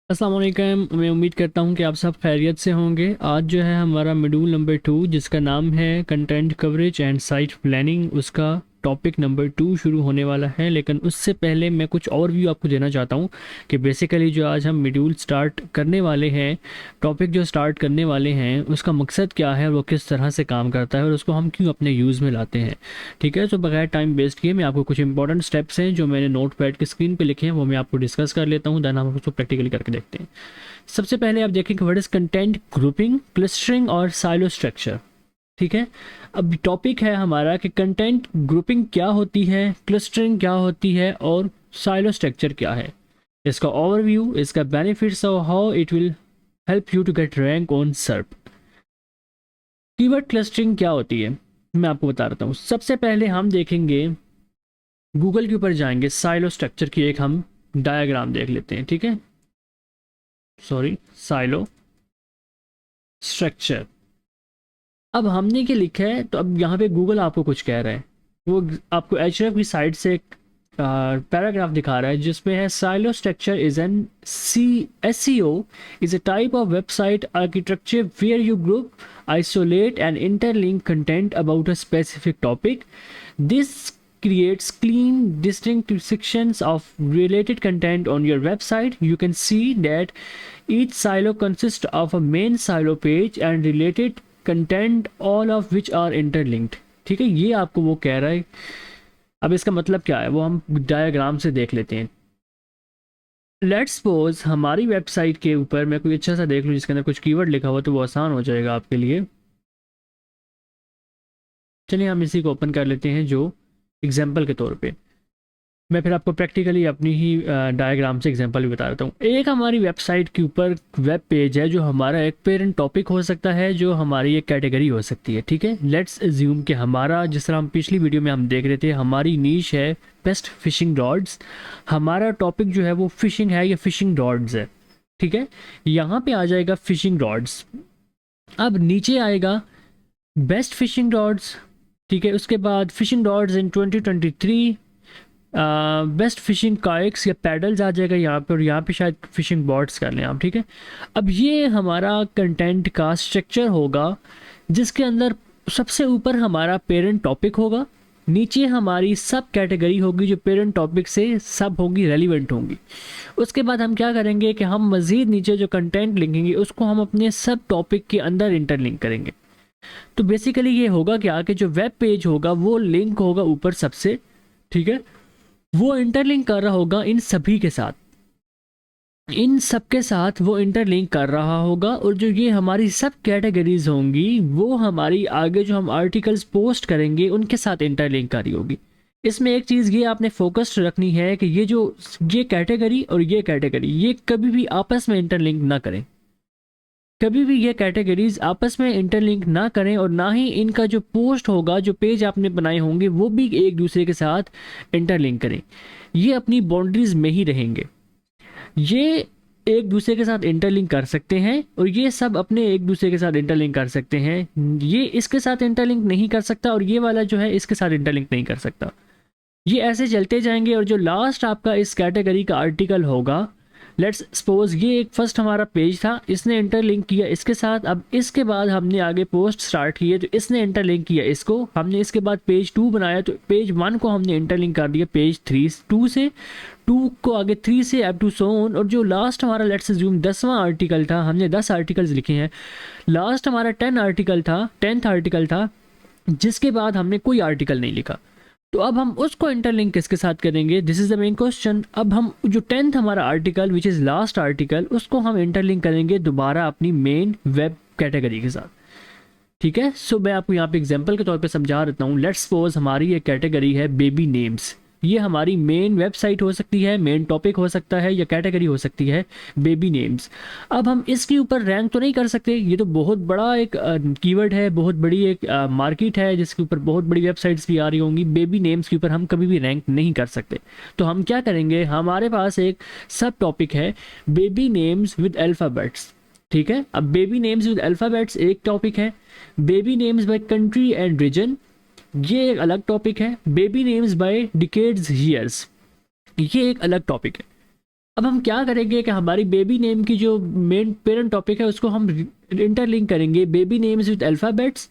अस्सलाम वालेकुम। मैं उम्मीद करता हूँ कि आप सब खैरियत से होंगे। आज जो है हमारा मॉड्यूल नंबर 2 जिसका नाम है content coverage and site planning, उसका टॉपिक नंबर 2 शुरू होने वाला है। लेकिन उससे पहले मैं कुछ और व्यू आपको देना चाहता हूँ कि बेसिकली जो आज हम मॉड्यूल स्टार्ट करने वाले हैं, टॉपिक जो स्टार्ट करने वाले हैं, उसका मकसद क्या है, वो किस तरह से काम करता है और उसको हम क्यों अपने यूज़ में लाते हैं। ठीक है, तो बगैर टाइम वेस्ट किए मैं आपको कुछ इंपॉर्टेंट स्टेप्स हैं जो मैंने नोट पैड की स्क्रीन पे लिखे हैं वो मैं आपको डिस्कस कर लेता हूँ, देन हम उसको प्रैक्टिकली करके देखते हैं। सबसे पहले आप देखेंगे what is content grouping, clustering और साइलो स्ट्रक्चर। ठीक है, अब टॉपिक है हमारा कि कंटेंट ग्रुपिंग क्या होती है, क्लस्टरिंग क्या होती है और साइलो स्ट्रक्चर क्या है, इसका ओवरव्यू, इसका बेनिफिट्स और how it will help you to get rank on SERP. Keyword clustering क्या होती है मैं आपको बता देता हूँ। सबसे पहले हम देखेंगे, गूगल के ऊपर जाएंगे, साइलो स्ट्रक्चर की एक हम डायग्राम देख लेते हैं। ठीक है, सॉरी, साइलो स्ट्रक्चर। अब हमने क्या लिखा है, तो अब यहाँ पे गूगल आपको कुछ कह रहा है, वो आपको एचरेफ की साइड से एक पैराग्राफ दिखा रहा है जिसमें है साइलो स्ट्रक्चर इज एन सी SEO is a type of website architecture where you group, isolate and interlink content about a specific topic. This creates clean, distinct sections of related content on your website. You can see that each silo consists of a main silo page and related content, all of which are interlinked. ठीक है, ये आपको वो कह रहा है। अब इसका मतलब क्या है वो हम डायग्राम से देख लेते हैं। लेट्स सपोज हमारी वेबसाइट के ऊपर मैं कोई अच्छा सा देख लूँ जिसके अंदर कुछ कीवर्ड लिखा हुआ, तो वो आसान हो जाएगा आपके लिए। चलिए हम इसी को ओपन कर लेते हैं जो एग्जाम्पल के तौर पे। मैं फिर आपको प्रैक्टिकली अपनी ही डायग्राम से एग्जांपल भी बता देता हूँ। एक हमारी वेबसाइट के ऊपर वेब पेज है जो हमारा एक पेरेंट टॉपिक हो सकता है, जो हमारी एक कैटेगरी हो सकती है। ठीक है, लेट्स अज्यूम कि हमारा, जिस तरह हम पिछली वीडियो में हम देख रहे थे, हमारी नीश है बेस्ट फिशिंग रॉड्स। हमारा टॉपिक जो है वो फिशिंग है या फिशिंग रॉड्स है। ठीक है, यहाँ पे आ जाएगा फिशिंग रॉड्स। अब नीचे आएगा बेस्ट फिशिंग रॉड्स। ठीक है, उसके बाद फिशिंग रॉड्स इन 2023, बेस्ट फिशिंग काइक्स या पैडल्स आ जाएगा यहाँ पे, और यहाँ पे शायद फिशिंग बॉट्स कर लें आप। ठीक है, अब ये हमारा कंटेंट का स्ट्रक्चर होगा जिसके अंदर सबसे ऊपर हमारा पेरेंट टॉपिक होगा, नीचे हमारी सब कैटेगरी होगी जो पेरेंट टॉपिक से सब होगी, रेलिवेंट होंगी। उसके बाद हम क्या करेंगे कि हम मज़ीद नीचे जो कंटेंट लिखेंगे उसको हम अपने सब टॉपिक के अंदर इंटरलिंक करेंगे। तो बेसिकली ये होगा क्या कि जो वेब पेज होगा वो लिंक होगा ऊपर सबसे। ठीक है, वो इंटरलिंक कर रहा होगा इन सभी के साथ, इन सब के साथ वो इंटरलिंक कर रहा होगा, और जो ये हमारी सब कैटेगरीज होंगी वो हमारी आगे जो हम आर्टिकल्स पोस्ट करेंगे उनके साथ इंटरलिंक कर रही होगी। इसमें एक चीज़ ये आपने फोकस्ड रखनी है कि ये कैटेगरी और ये कैटेगरी ये कभी भी आपस में इंटरलिंक ना करें, कभी भी ये कैटेगरीज आपस में इंटरलिंक ना करें, और ना ही इनका जो पोस्ट होगा, जो पेज आपने बनाए होंगे वो भी एक दूसरे के साथ इंटरलिंक करें। ये अपनी बाउंड्रीज में ही रहेंगे, ये एक दूसरे के साथ इंटरलिंक कर सकते हैं और ये सब अपने एक दूसरे के साथ इंटरलिंक कर सकते हैं। ये इसके साथ इंटरलिंक नहीं कर सकता और ये वाला जो है इसके साथ इंटरलिंक नहीं कर सकता। ये ऐसे चलते जाएंगे, और जो लास्ट आपका इस कैटेगरी का आर्टिकल होगा, लेट्स सपोज ये एक फर्स्ट हमारा पेज था, इसने इंटरलिंक किया इसके साथ। अब इसके बाद हमने आगे पोस्ट स्टार्ट किए तो इसने इंटरलिंक किया इसको, हमने इसके बाद पेज 2 बनाया तो पेज 1 को हमने इंटरलिंक कर दिया पेज 3 2 से, 2 को आगे 3 से अप टू सो ऑन। और जो लास्ट हमारा लेट्स अज्यूम 10वां आर्टिकल था, हमने 10 आर्टिकल्स लिखे हैं, लास्ट हमारा 10 आर्टिकल था, 10th आर्टिकल था, जिसके बाद हमने कोई आर्टिकल नहीं लिखा। तो अब हम उसको इंटरलिंक किसके साथ करेंगे, this is the main question. अब हम जो 10th हमारा article which is last article, उसको हम इंटरलिंक करेंगे दोबारा अपनी मेन वेब कैटेगरी के साथ। ठीक है, सो मैं आपको यहाँ पे एग्जांपल के तौर पे समझा देता हूँ। लेट्स सपोज हमारी एक कैटेगरी है बेबी नेम्स, ये हमारी मेन वेबसाइट हो सकती है, मेन टॉपिक हो सकता है या कैटेगरी हो सकती है बेबी नेम्स। अब हम इसके ऊपर रैंक तो नहीं कर सकते, ये तो बहुत बड़ा एक कीवर्ड है, बहुत बड़ी एक मार्केट है जिसके ऊपर बहुत बड़ी वेबसाइट्स भी आ रही होंगी। बेबी नेम्स के ऊपर हम कभी भी रैंक नहीं कर सकते। तो हम क्या करेंगे, हमारे पास एक सब टॉपिक है बेबी नेम्स विद अल्फ़ाबेट्स। ठीक है, अब बेबी नेम्स विद अल्फ़ाबेट्स एक टॉपिक है, baby names by country and region ये एक अलग टॉपिक है, baby names by decades years ये एक अलग टॉपिक है। अब हम क्या करेंगे कि हमारी बेबी नेम की जो मेन पेरेंट टॉपिक है उसको हम इंटरलिंक करेंगे बेबी नेम्स विद अल्फ़ाबेट्स,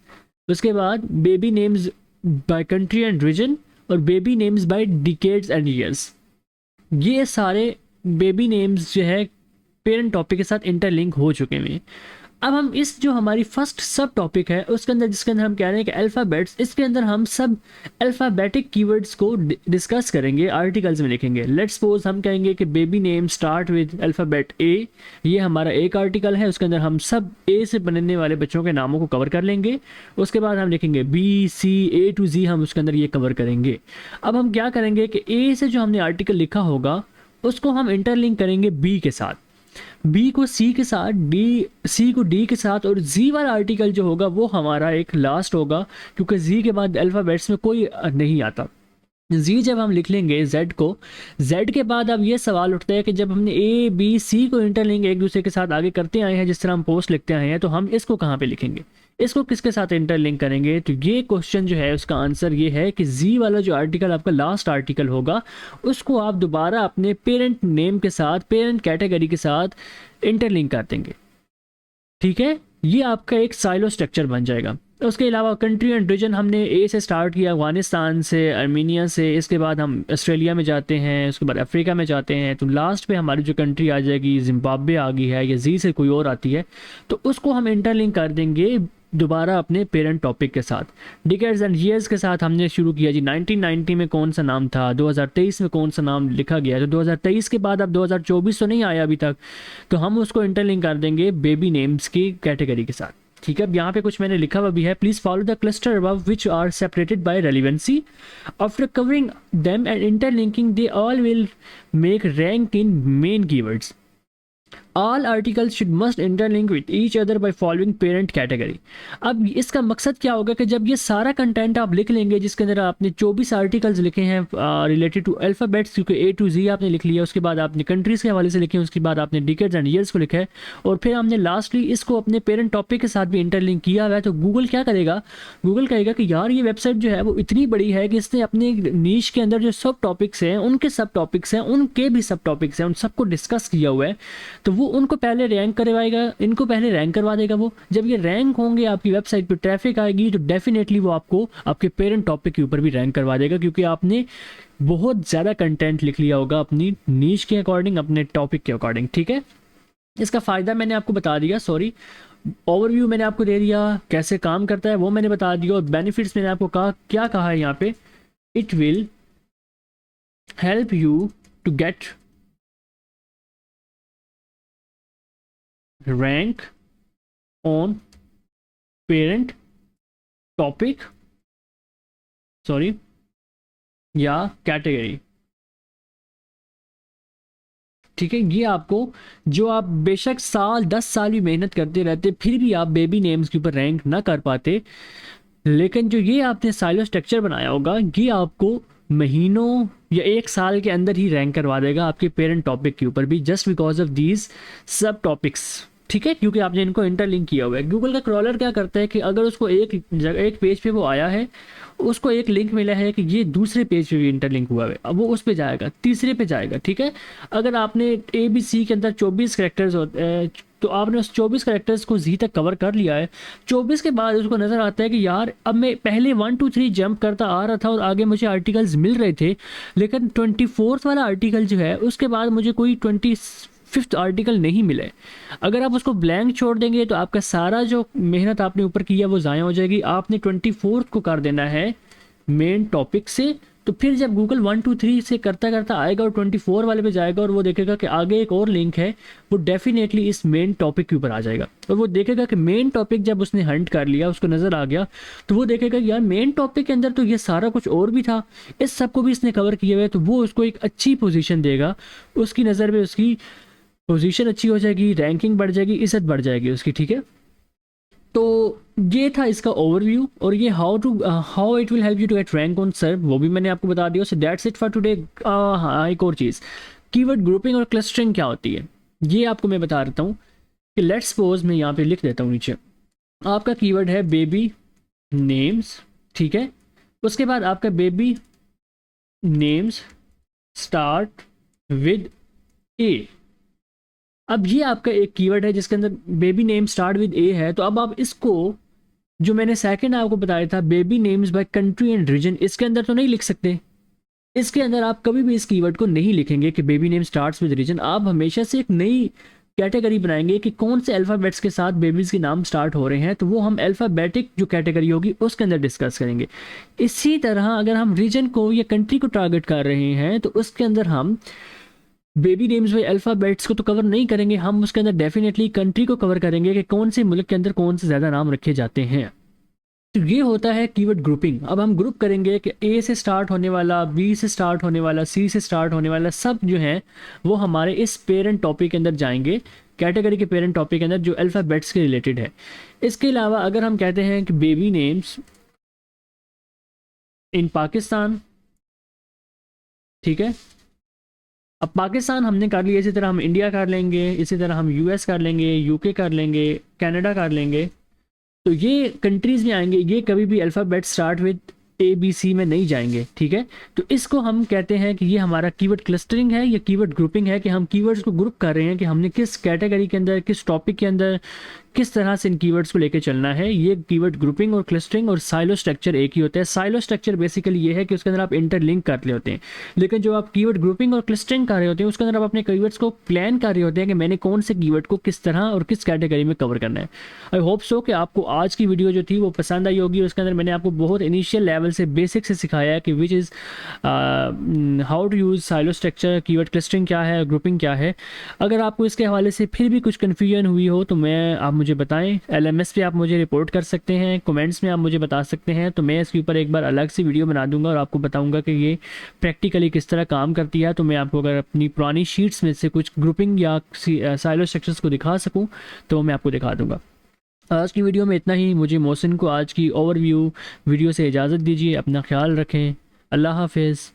उसके बाद baby names by country and region, और baby names by decades and years. ये सारे बेबी नेम्स जो है पेरेंट टॉपिक के साथ इंटरलिंक हो चुके हैं। अब हम इस जो हमारी फर्स्ट सब टॉपिक है उसके अंदर, जिसके अंदर हम कह रहे हैं कि अल्फ़ाबेट्स, इसके अंदर हम सब अल्फ़ाबेटिक कीवर्ड्स को डिस्कस करेंगे, आर्टिकल्स में लिखेंगे। लेट्स सपोज हम कहेंगे कि baby name start with alphabet ए, ये हमारा एक आर्टिकल है, उसके अंदर हम सब ए से बनने वाले बच्चों के नामों को कवर कर लेंगे। उसके बाद हम लिखेंगे बी सी ए टू जी, हम उसके अंदर ये कवर करेंगे। अब हम क्या करेंगे कि ए से जो हमने आर्टिकल लिखा होगा उसको हम इंटरलिंक करेंगे बी के साथ, बी को सी के साथ, डी सी को डी के साथ, और जी वाला आर्टिकल जो होगा वो हमारा एक लास्ट होगा, क्योंकि जी के बाद अल्फ़ाबेट्स में कोई नहीं आता। जी जब हम लिख लेंगे जेड को, जेड के बाद अब ये सवाल उठता है कि जब हमने ए बी सी को इंटरलिंक एक दूसरे के साथ आगे करते आए हैं, जिस तरह हम पोस्ट लिखते आए हैं, तो हम इसको कहाँ पे लिखेंगे, इसको किसके साथ इंटरलिंक करेंगे? तो ये क्वेश्चन जो है उसका आंसर ये है कि जी वाला जो आर्टिकल आपका लास्ट आर्टिकल होगा उसको आप दोबारा अपने पेरेंट नेम के साथ, पेरेंट कैटेगरी के साथ इंटरलिंक कर देंगे। ठीक है, ये आपका एक साइलो स्ट्रक्चर बन जाएगा। उसके अलावा कंट्री एंड रीजन हमने ए से स्टार्ट किया, अफगानिस्तान से, अर्मीनिया से, इसके बाद हम ऑस्ट्रेलिया में जाते हैं, उसके बाद अफ्रीका में जाते हैं, तो लास्ट पे हमारी जो कंट्री आ जाएगी जिम्बाब्वे आ गई है या जी से कोई और आती है, तो उसको हम इंटरलिंक कर देंगे दोबारा अपने पेरेंट टॉपिक के साथ। डिकेड्स एंड ईयर्स के साथ हमने शुरू किया जी 1990 में कौन सा नाम था, 2023 में कौन सा नाम लिखा गया, तो 2023 के बाद अब 2024 तो नहीं आया अभी तक, तो हम उसको इंटरलिंक कर देंगे बेबी नेम्स की कैटेगरी के साथ। ठीक है, अब यहाँ पे कुछ मैंने लिखा हुआ भी है, please follow the cluster above which are separated by relevancy, after covering them and interlinking they all will make rank in main keywords. All articles should must interlink with each other by following parent category. अब इसका मकसद क्या होगा कि जब ये सारा content आप लिख लेंगे, जिसके अंदर आपने 24 आर्टिकल्स लिखे हैं रिलेटेड टू अल्फ़ाबेट्स, क्योंकि ए टू जी आपने लिख लिया, उसके बाद आपने कंट्रीज़ के हवाले से लिखे, उसके बाद आपने डिकेड्स एंड ईयर्स को लिखा है, और फिर हमने लास्टली इसको अपने पेरेंट टॉपिक के साथ भी इंटरलिंक किया हुआ है। तो गूगल क्या करेगा, गूगल कहेगा कि यार ये वेबसाइट जो है वो इतनी बड़ी है कि इसने अपने नीश के अंदर जो सब टॉपिक्स हैं, उनके सब टॉपिक्स हैं, उनके भी सब टॉपिक्स हैं, उन सबको डिस्कस किया हुआ है, तो वो उनको पहले रैंक करवाएगा, इनको पहले रैंक करवा देगा। वो जब ये रैंक होंगे, आपकी वेबसाइट पे ट्रैफिक आएगी, तो डेफिनेटली वो आपको आपके पेरेंट टॉपिक के ऊपर भी रैंक करवा देगा, क्योंकि आपने बहुत ज़्यादा कंटेंट लिख लिया होगा अपनी नीश के अकॉर्डिंग, अपने टॉपिक के अकॉर्डिंग। ठीक है, इसका फ़ायदा मैंने आपको बता दिया, सॉरी ओवरव्यू मैंने आपको दे दिया, कैसे काम करता है वो मैंने बता दिया, और बेनिफिट्स मैंने आपको कहा, क्या कहा है यहाँ पे, it will help you to get rank on parent topic, sorry, या कैटेगरी। ठीक है, ये आपको, जो आप बेशक साल 10 साल भी मेहनत करते रहते फिर भी आप बेबी नेम्स के ऊपर रैंक ना कर पाते, लेकिन जो ये आपने साइलो स्ट्रक्चर बनाया होगा ये आपको महीनों या एक साल के अंदर ही रैंक करवा देगा आपके पेरेंट टॉपिक के ऊपर भी, just because of these sub topics. ठीक है, क्योंकि आपने इनको इंटरलिंक किया हुआ है। गूगल का क्रॉलर क्या करता है कि अगर उसको एक जगह, एक पेज पे वो आया है, उसको एक लिंक मिला है कि ये दूसरे पेज पे भी इंटरलिंक हुआ है, अब वो उस पे जाएगा, तीसरे पे जाएगा। ठीक है, अगर आपने ए बी सी के अंदर 24 करेक्टर्स होते हैं, तो आपने उस 24 करेक्टर्स को जी तक कवर कर लिया है, 24 के बाद उसको नज़र आता है कि यार अब मैं पहले 1 2 3 जंप करता आ रहा था और आगे मुझे आर्टिकल्स मिल रहे थे, लेकिन 24th वाला आर्टिकल जो है उसके बाद मुझे कोई 25th आर्टिकल नहीं मिले। अगर आप उसको ब्लैंक छोड़ देंगे तो आपका सारा जो मेहनत आपने ऊपर किया वो ज़ाया हो जाएगी। आपने 24th को कर देना है मेन टॉपिक से, तो फिर जब गूगल 1 2 3 से करता करता आएगा और 24 वाले पे जाएगा और वो देखेगा कि आगे एक और लिंक है, वो डेफिनेटली इस मेन टॉपिक के ऊपर आ जाएगा, और वो देखेगा कि मेन टॉपिक जब उसने हंट कर लिया, उसको नज़र आ गया, तो वो देखेगा यार मेन टॉपिक के अंदर तो ये सारा कुछ और भी था, इस सब को भी इसने कवर किया हुआ है, तो वो उसको एक अच्छी पोजीशन देगा, उसकी नज़र में उसकी पोजीशन अच्छी हो जाएगी, रैंकिंग बढ़ जाएगी, इज्जत बढ़ जाएगी उसकी। ठीक है, तो ये था इसका ओवरव्यू, और ये how it will help you to get rank on serve वो भी मैंने आपको बता दिया। So that's it for today. हाँ, एक और चीज़, कीवर्ड ग्रुपिंग और क्लस्टरिंग क्या होती है ये आपको मैं बता देता हूँ कि लेट्स सपोज मैं यहाँ पे लिख देता हूँ नीचे, आपका कीवर्ड है बेबी नेम्स। ठीक है, उसके बाद आपका बेबी नेम्स स्टार्ट विद ए। अब ये आपका एक कीवर्ड है जिसके अंदर बेबी नेम स्टार्ट विद ए है, तो अब आप इसको, जो मैंने सेकंड आपको बताया था baby names by country and region, इसके अंदर तो नहीं लिख सकते। इसके अंदर आप कभी भी इस कीवर्ड को नहीं लिखेंगे कि baby name starts with region. आप हमेशा से एक नई कैटेगरी बनाएंगे कि कौन से अल्फ़ाबेट्स के साथ बेबीज़ के नाम स्टार्ट हो रहे हैं, तो वो हम अल्फ़ाबेटिक जो कैटेगरी होगी उसके अंदर डिस्कस करेंगे। इसी तरह अगर हम रीजन को या कंट्री को टारगेट कर रहे हैं तो उसके अंदर हम बेबी नेम्स बाई अल्फ़ाबेट्स को तो कवर नहीं करेंगे, हम उसके अंदर डेफिनेटली कंट्री को कवर करेंगे कि कौन से मुल्क के अंदर कौन से ज़्यादा नाम रखे जाते हैं। तो ये होता है कीवर्ड ग्रुपिंग। अब हम ग्रुप करेंगे कि ए से स्टार्ट होने वाला, बी से स्टार्ट होने वाला, सी से स्टार्ट होने वाला, सब जो है वो हमारे इस पेरेंट टॉपिक के अंदर जाएंगे, कैटेगरी के पेरेंट टॉपिक के अंदर जो अल्फ़ाबेट्स के रिलेटेड है। इसके अलावा अगर हम कहते हैं कि बेबी नेम्स इन पाकिस्तान, ठीक है, अब पाकिस्तान हमने कर लिया, इसी तरह हम इंडिया कर लेंगे, इसी तरह हम यूएस कर लेंगे, यूके कर लेंगे, कनाडा कर लेंगे। तो ये कंट्रीज़ में आएंगे, ये कभी भी alphabet start with A B C में नहीं जाएंगे, ठीक है। तो इसको हम कहते हैं कि ये हमारा कीवर्ड क्लस्टरिंग है या कीवर्ड ग्रुपिंग है, कि हम कीवर्ड्स को ग्रुप कर रहे हैं कि हमने किस कैटेगरी के अंदर, किस टॉपिक के अंदर किस तरह से इन कीवर्ड्स को लेके चलना है। ये कीवर्ड ग्रुपिंग और क्लस्टरिंग और साइलो स्ट्रक्चर एक ही होता है। साइलो स्ट्रक्चर बेसिकली ये है कि उसके अंदर आप इंटरलिंक कर रहे होते हैं, लेकिन जो आप कीवर्ड ग्रुपिंग और क्लस्टरिंग कर रहे होते हैं उसके अंदर आप अपने कीवर्ड्स को प्लान कर रहे होते हैं कि मैंने कौन से कीवर्ड को किस तरह और किस कैटेगरी में कवर करना है। आई होप सो कि आपको आज की वीडियो जो थी वो पसंद आई होगी। उसके अंदर मैंने आपको बहुत इनिशियल लेवल से बेसिक से सिखाया है कि which is how to use silo structure, keyword clustering क्या है, ग्रुपिंग क्या है। अगर आपको इसके हवाले से फिर भी कुछ कन्फ्यूजन हुई हो तो आप मुझे बताएं। एलएमएस पे आप मुझे रिपोर्ट कर सकते हैं, कमेंट्स में आप मुझे बता सकते हैं, तो मैं इसके ऊपर एक बार अलग से वीडियो बना दूंगा और आपको बताऊंगा कि ये प्रैक्टिकली किस तरह काम करती है। तो मैं आपको अगर अपनी पुरानी शीट्स में से कुछ ग्रुपिंग या साइलो स्ट्रक्चर्स को दिखा सकूं तो मैं आपको दिखा दूंगा। आज की वीडियो में इतना ही। मुझे मोहसिन को आज की ओवरव्यू वीडियो से इजाज़त दीजिए। अपना ख्याल रखें। अल्लाह हाफिज़।